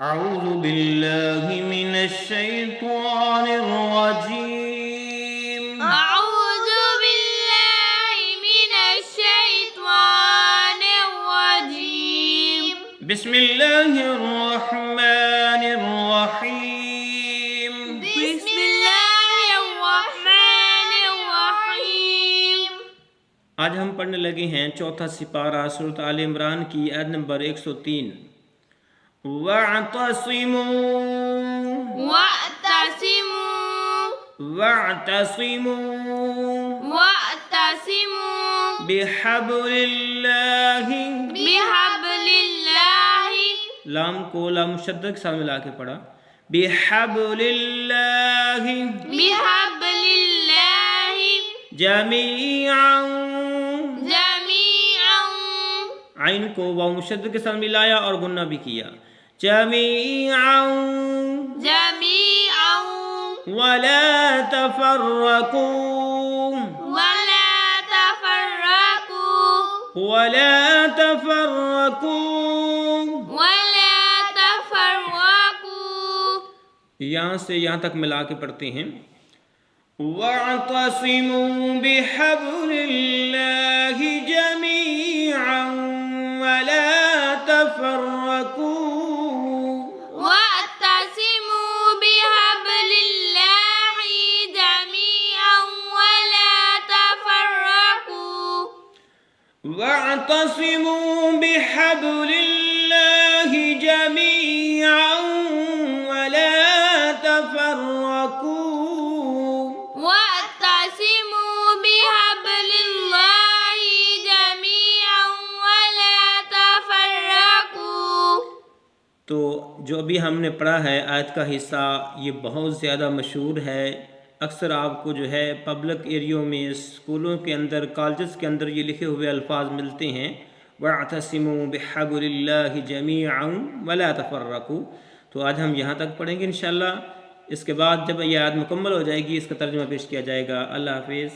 أعوذ बिल्लाहि मिनश्शैत्वानिर्रजीम। अऊज़ु बिल्लाहि मिनश्शैत्वानिर्रजीम। बिस्मिल्लाहिर्रहमानिर्रहीम। बिस्मिल्लाहिर्रहमानिर्रहीम। आज हम पढ़ने लगे हैं चौथा सिपारा सूरत आल इमरान की आयत नंबर 103। वअतसिमू वअतसिमू वअतसिमू वअतसिमू बिहब्लिल्लाहि। बिहब्लिल्लाहि। लाम को लाम शब्द के साथ मिला के पढ़ा। बिहब्लिल्लाहि बिहब्लिल्लाहि जमीअन। जमीअन। आइन को वाव शब्द के साथ मिलाया और गुन्ना भी किया। जमीअन जमीअन वला तफर्रकू वला तफर्रकू वला तफर्रकू। वला तफर्रकू। यहाँ से यहाँ तक मिला के पढ़ते हैं। वअतसिमू बिहब्लिल्लाहि जमीअन वला तफर्रकू। वअतसिमू बिहब्लिल्लाहि जमीअन वला तफर्रकू। वअतसिमू बिहब्लिल्लाहि जमीअन वला तफर्रकू। वअतसिमू बिहब्लिल्लाहि जमीअन वला तफर्रकू। तो जो अभी हमने पढ़ा है आयत का हिस्सा, ये बहुत ज़्यादा मशहूर है। अक्सर आपको जो है पब्लिक एरियो में, स्कूलों के अंदर, कॉलेजेस के अंदर ये लिखे हुए अल्फाज मिलते हैं। वअतसिमू बिहब्लिल्लाहि जमीअन वला तफर्रकू। तो आज हम यहाँ तक पढ़ेंगे इंशाअल्लाह। इसके बाद जब यह आयत मुकम्मल हो जाएगी इसका तर्जुमा पेश किया जाएगा। अल्लाह हाफिज़।